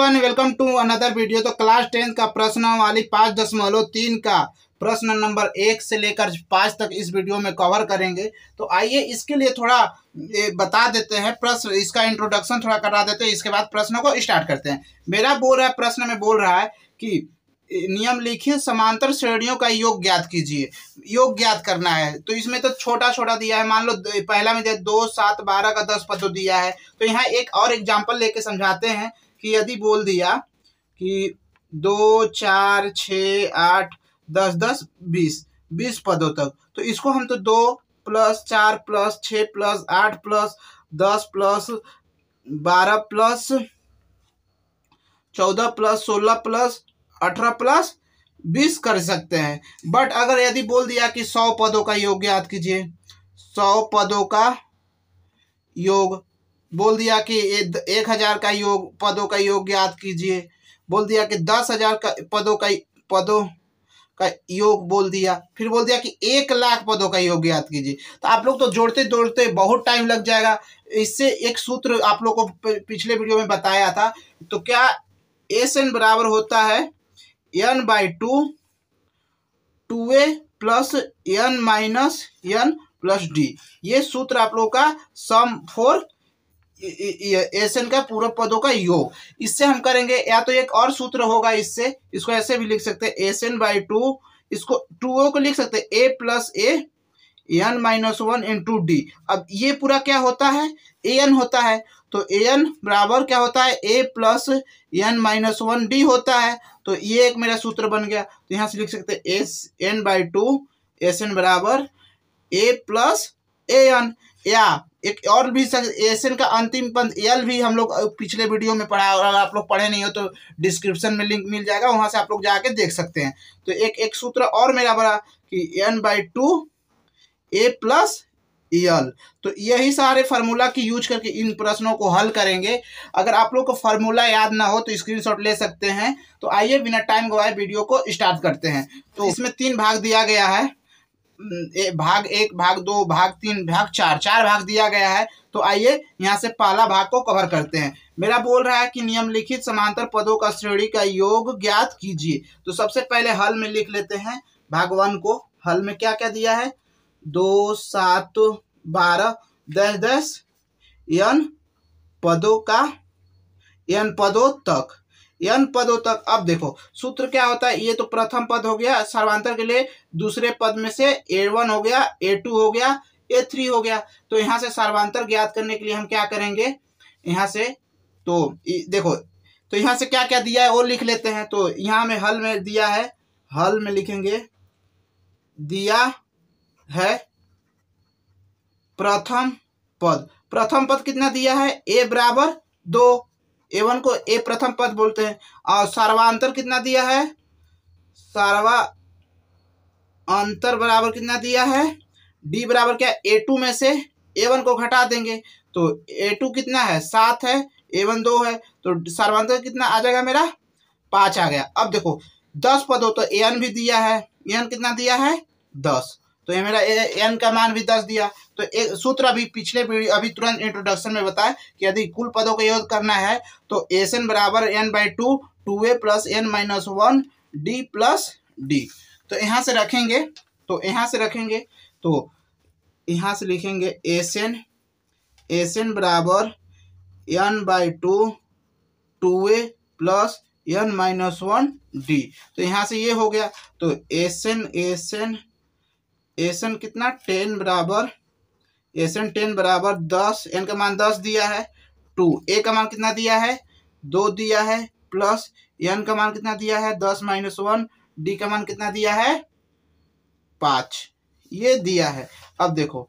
Everyone, welcome to another video. तो class 10 का प्रश्नावली 5.3 का प्रश्न नंबर 1 से लेकर 5 तक इस वीडियो में कवर करेंगे। तो आइए इसके लिए थोड़ा बता देते हैं, प्रश्न इसका इंट्रोडक्शन थोड़ा करा देते हैं, इसके बाद प्रश्नों को स्टार्ट करते हैं। मेरा बोल रहा है, प्रश्न में बोल रहा है कि निम्नलिखित समांतर श्रेणियों का योग ज्ञात कीजिए। योग ज्ञात करना है, तो इसमें तो छोटा छोटा दिया है। मान लो पहला में दिया 2, 7, 12 का 10 पदों दिया है। तो यहाँ एक और एग्जाम्पल लेके समझाते हैं कि यदि बोल दिया कि 2, 4, 6, 8, 10, 10, 20 पदों तक, तो इसको हम तो 2 + 4 + 6 + 8 + 10 + 12 + 14 + 16 + 18 + 20 कर सकते हैं। बट अगर यदि बोल दिया कि 100 पदों का योग ज्ञात कीजिए, 100 पदों का योग, बोल दिया कि 1000 का योग पदों का योग ज्ञात कीजिए, बोल दिया कि 10,000 का पदों का योग बोल दिया, फिर बोल दिया कि 1,00,000 पदों का योग ज्ञात कीजिए। तो आप लोग तो जोड़ते जोड़ते बहुत टाइम लग जाएगा। इससे एक सूत्र आप लोग को पिछले वीडियो में बताया था। तो क्या SN बराबर होता है n/2 2a + n - n + d। ये सूत्र आप लोग का सम फॉर SN का पूरे पदों का योग। इससे हम करेंगे, या तो एक और सूत्र होगा, इसको ऐसे भी लिख सकते हैं SN/2, इसको 2o को लिख सकते हैं a + a n - 1 × d। अब ये पूरा क्या होता है, an होता है। तो an बराबर क्या होता है, a + n - 1 d होता है। तो ये एक मेरा सूत्र बन गया। तो यहाँ से लिख सकते हैं SN/2 SN बराबर a + an। या एक और भी SN का अंतिम पद L भी हम लोग पिछले वीडियो में पढ़ा, और अगर आप लोग पढ़े नहीं हो तो डिस्क्रिप्शन में लिंक मिल जाएगा, वहां से आप लोग जाके देख सकते हैं। तो एक सूत्र और मेरा बड़ा कि n/2 a + L। तो यही सारे फार्मूला की यूज करके इन प्रश्नों को हल करेंगे। अगर आप लोग को फार्मूला याद ना हो तो स्क्रीनशॉट ले सकते हैं। तो आइए बिना टाइम गवाए वीडियो को स्टार्ट करते हैं। तो इसमें 3 भाग दिया गया है, भाग 1, भाग 2, भाग 3, भाग 4, 4 भाग दिया गया है। तो आइए यहाँ से पहला भाग को कवर करते हैं। मेरा बोल रहा है कि निम्नलिखित समांतर पदों का श्रेणी का योग ज्ञात कीजिए। तो सबसे पहले हल में लिख लेते हैं भाग 1 को। हल में क्या क्या दिया है, 2, 7, 12, 10, 10 n पदों का, n पदों तक, n पदों तक। अब देखो सूत्र क्या होता है, ये तो प्रथम पद हो गया सर्वांतर के लिए, दूसरे पद में से A1 हो गया, A2 हो गया, A3 हो गया। तो यहाँ से सर्वांतर ज्ञात करने के लिए हम क्या करेंगे, यहाँ से तो देखो, तो यहाँ से क्या क्या दिया है वो लिख लेते हैं। तो यहाँ में हल में दिया है, हल में लिखेंगे, दिया है प्रथम पद। प्रथम पद कितना दिया है, a बराबर 2, A1 को a प्रथम पद बोलते हैं। और सर्वांतर कितना दिया है, सर्वांतर बराबर कितना दिया है, d बराबर क्या, A2 में से A1 को घटा देंगे। तो A2 कितना है, 7 है, A1 2 है, तो सर्वांतर कितना आ जाएगा मेरा, 5 आ गया। अब देखो 10 पद हो तो an भी दिया है, n कितना दिया है, 10। तो ये मेरा n का मान भी 10 दिया। तो एक सूत्र अभी पिछले अभी तुरंत इंट्रोडक्शन में बताया कि यदि कुल पदों का योग करना है तो SN बराबर n/2 2a + n - 1 d + d। तो यहाँ से रखेंगे, तो यहाँ से लिखेंगे SN बराबर n/2 2a + n - 1 d। तो यहाँ से ये हो गया। तो SN कितना, 10 बराबर, SN 10 बराबर 10, n का मान 10 दिया है, 2 a का मान कितना दिया है, 2 दिया है, प्लस n का मान कितना दिया है, 10 - 1, d का मान कितना दिया है, 5, ये दिया है। अब देखो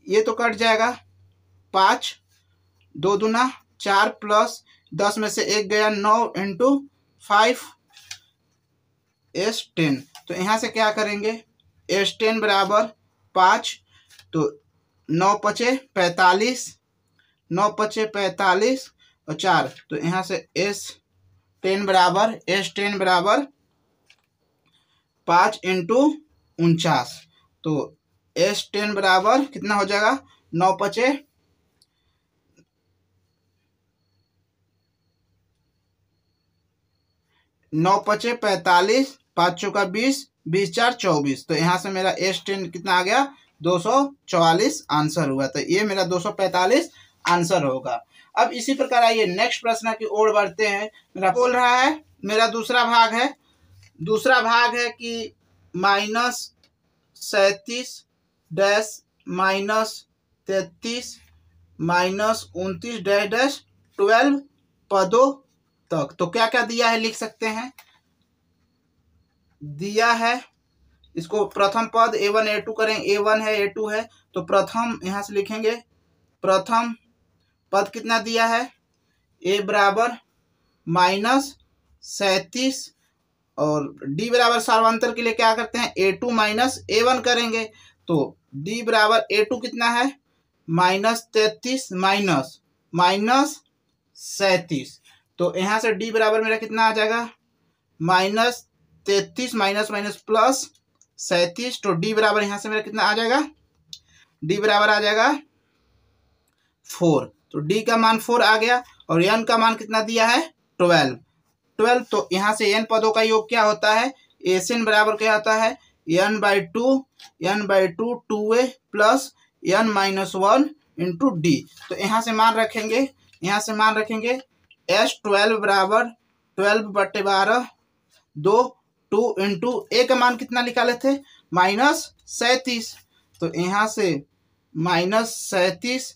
ये तो कट जाएगा, 5 2 दूना 4 प्लस 10 में से 1 गया, 9 × 5 S10। तो यहाँ से क्या करेंगे, S10 बराबर 5, तो 9 × 5 = 45, 9 × 5 = 45 और 4। तो यहाँ से S10 बराबर 5 × 49। तो S10 बराबर कितना हो जाएगा, 9 × 5 = 49 9 पचे 45, 5 चौका 20, 20 4 24। तो यहाँ से मेरा S10 कितना आ गया 244 आंसर हुआ। तो ये मेरा 245 आंसर होगा। अब इसी प्रकार आइए नेक्स्ट प्रश्न की ओर बढ़ते हैं। मेरा बोल रहा है, मेरा दूसरा भाग है कि -37 डैश -33 -29 डैश डैश 12 पदों तक। तो क्या क्या दिया है लिख सकते हैं। दिया है इसको प्रथम पद A1 A2 करें, A1 है A2 है, तो प्रथम यहां से लिखेंगे। प्रथम पद कितना दिया है, A बराबर -37 और D बराबर सार्वंतर के लिए क्या करते हैं A2 माइनस A1 करेंगे। तो D बराबर A2 कितना है -33 -37। तो यहाँ से D बराबर मेरा कितना आ जाएगा -33 माइनस प्लस 37। तो D बराबर यहाँ से मेरा कितना आ जाएगा, D बराबर आ जाएगा 4। तो D का मान 4 आ गया और N का मान कितना दिया है 12। तो यहाँ से N पदों का योग क्या होता है, SN बराबर क्या होता है N/2 2A plus N-1 into D। तो यहाँ से मान रखेंगे S12 बराबर 12/12 2 इंटू A का मान कितना निकाले थे -37। तो यहाँ से -37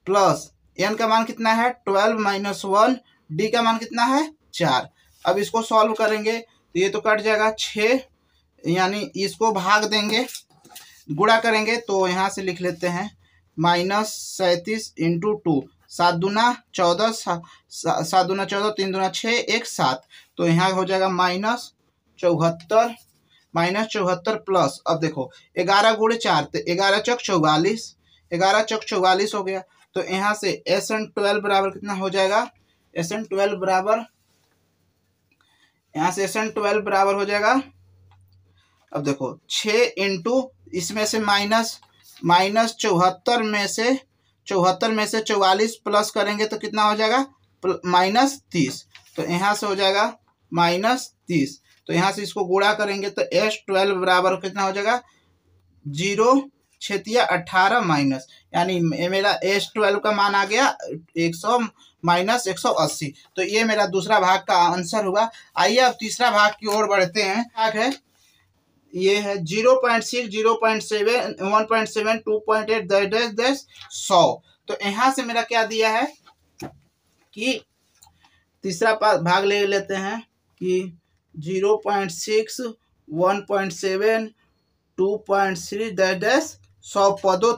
प्लस N का मान कितना है 12 - 1, D का मान कितना है 4। अब इसको सॉल्व करेंगे तो ये तो कट जाएगा 6, यानी इसको भाग देंगे, गुणा करेंगे तो यहाँ से लिख लेते हैं -37 इंटू 2, 7 दूना 14, 7 दूना 14, 3 दूना 6, 1 7। तो यहाँ हो जाएगा -74 प्लस, अब देखो 11 गुणे 4 तो 11 चौक 44, 11 चौक 44 हो गया। तो यहाँ से SN12 बराबर कितना हो जाएगा, SN12 बराबर यहाँ से SN12 बराबर हो जाएगा, अब देखो 6 इंटू इसमें से -74 में से 44 प्लस करेंगे तो कितना हो जाएगा -30। तो यहाँ से हो जाएगा -30। तो यहाँ से इसको गुणा करेंगे तो S12 बराबर कितना हो जाएगा 0 छेतिया 18 माइनस, यानी मेरा S12 का मान आ गया 100 माइनस 180। तो ये मेरा दूसरा भाग का आंसर हुआ। आइए अब तीसरा भाग की ओर बढ़ते हैं। भाग है ये है 0.6 0.7 1.7 2.8 डैश 100। तो यहाँ से मेरा क्या दिया है कि तीसरा भाग ले लेते हैं कि 0.6 1.7 2.3 डैश 100 पदों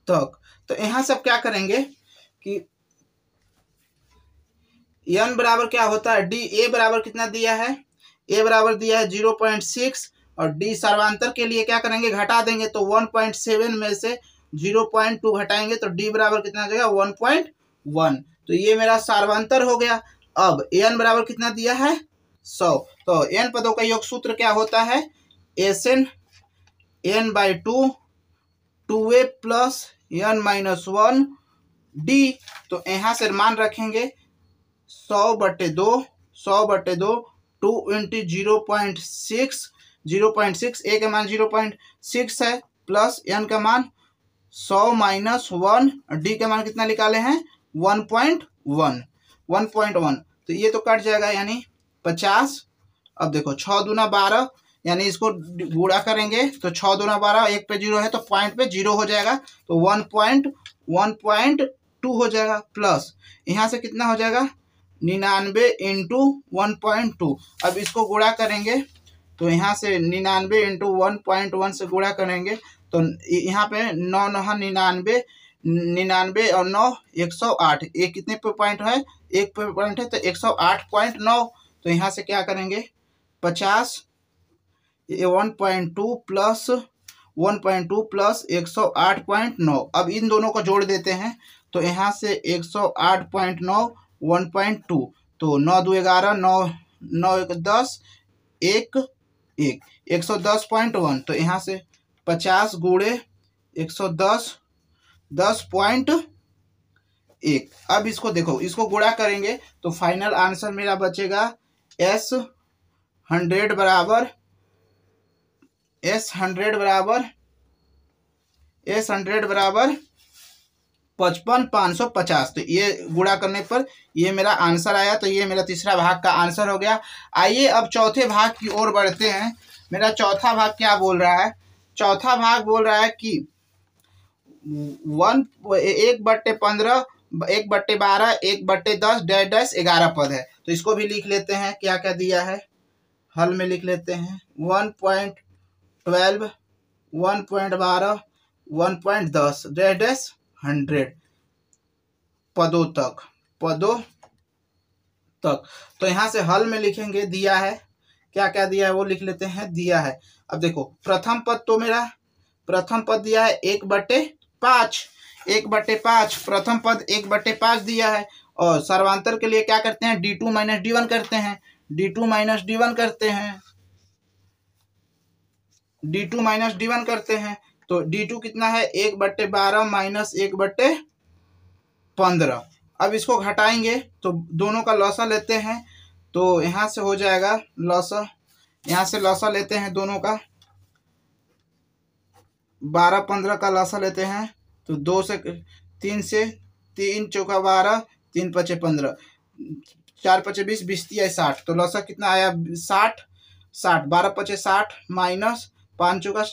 तक। तो यहाँ सब क्या करेंगे कि N बराबर क्या होता है D, A बराबर कितना दिया है, A बराबर दिया है 0.6 और D सर्वांतर के लिए क्या करेंगे घटा देंगे। तो 1.7 में से 0.2 घटाएंगे तो D बराबर कितना आ जाएगा 1.1। तो ये मेरा सर्वांतर हो गया। अब N बराबर कितना दिया है 100। तो N पदों का योग सूत्र क्या होता है SN N/2 2A plus N-1 D। तो यहाँ से मान रखेंगे 100/2 2 इंटू 0.6 A का मान 0.6 है प्लस N का मान 100 - 1, D का मान कितना निकाले हैं 1.1। तो ये तो कट जाएगा यानी 50। अब देखो 6 दूना 12, यानी इसको गुणा करेंगे तो 6 दूना 12, 1 पे 0 है तो पॉइंट पे 0 हो जाएगा। तो 1.2 हो जाएगा प्लस यहाँ से कितना हो जाएगा 99 इंटू 1.2। अब इसको गुणा करेंगे तो यहाँ से 99 इंटू 1.1 से गुणा करेंगे तो यहाँ पे 9 9 99 और 9 108। एक कितने पे पॉइंट है, एक पे पॉइंट है तो 108.9। तो यहाँ से क्या करेंगे 50 1.2 प्लस 108.9। अब इन दोनों को जोड़ देते हैं तो यहाँ से 108.9 1.2 तो 9 2 11 9 9 1 10 1 110.1। तो यहाँ से 50 गुणे 110 10.1 1। अब इसको देखो, इसको गुणा करेंगे तो फाइनल आंसर मेरा बचेगा S100 बराबर 55,550। तो ये गुणा करने पर ये मेरा आंसर आया। तो ये मेरा तीसरा भाग का आंसर हो गया। आइए अब चौथे भाग की ओर बढ़ते हैं। मेरा चौथा भाग क्या बोल रहा है? चौथा भाग बोल रहा है कि 1/15, 1/12, 1/10 डैश डैश 11 पद है। तो इसको भी लिख लेते हैं। क्या क्या दिया है हल में लिख लेते हैं। 1.12, 1.12, 1.10 डैश डैश 100 पदों तक। तो यहाँ से हल में लिखेंगे। दिया है, क्या क्या दिया है वो लिख लेते हैं। दिया है, अब देखो प्रथम पद तो मेरा प्रथम पद दिया है 1/5, 1/5 प्रथम पद 1/5 दिया है। और सर्वांतर के लिए क्या करते हैं? D2 - D1 करते हैं। D2 - D1 करते हैं। D2 - D1 करते हैं। तो D2 कितना है? 1/12 - 1/15। अब इसको घटाएंगे तो दोनों का लॉसा लेते हैं। तो यहाँ से हो जाएगा लॉसा, यहाँ से लॉसा लेते हैं दोनों का। 12-15 का लॉसा लेते हैं तो 2 से 3 से 3 चौका 12, 3 पचे 15, 4 पचे 20, 20 तिया 60। तो लॉसा कितना आया? 60, 12 पचे 60 माइनस 5 चौका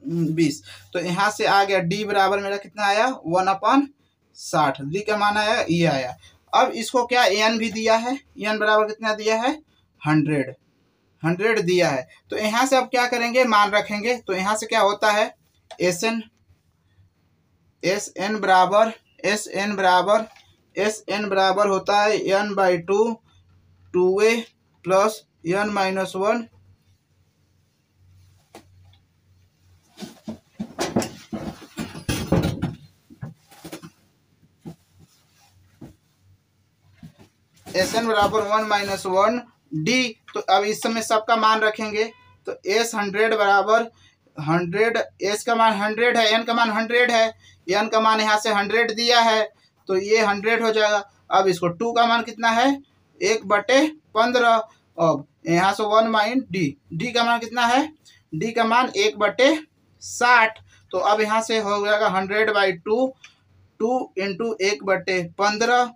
20। तो यहाँ से आ गया D बराबर मेरा कितना आया? 1/60। D का मान आया, ये आया। अब इसको क्या n भी दिया है। n बराबर कितना दिया है? 100 दिया है। तो यहाँ से अब क्या करेंगे? मान रखेंगे। तो यहाँ से क्या होता है? SN बराबर होता है n/2 2a plus n-1 SN बराबर 1 - 1 D। तो अब इस समय सबका मान रखेंगे। तो S100 बराबर 100, S का मान 100 है, N का मान 100 है, N का मान यहाँ से 100 दिया है तो ये 100 हो जाएगा। अब इसको 2 का मान कितना है? 1/15। अब यहाँ से 1 - D, D का मान कितना है? D का मान 1/60। तो अब यहाँ से हो जाएगा 100/2, 2 × 1/15,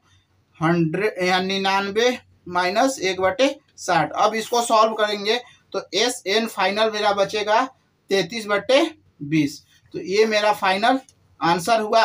99 माइनस 1/60। अब इसको सॉल्व करेंगे तो SN फाइनल मेरा बचेगा 33/20। तो ये मेरा फाइनल आंसर हुआ।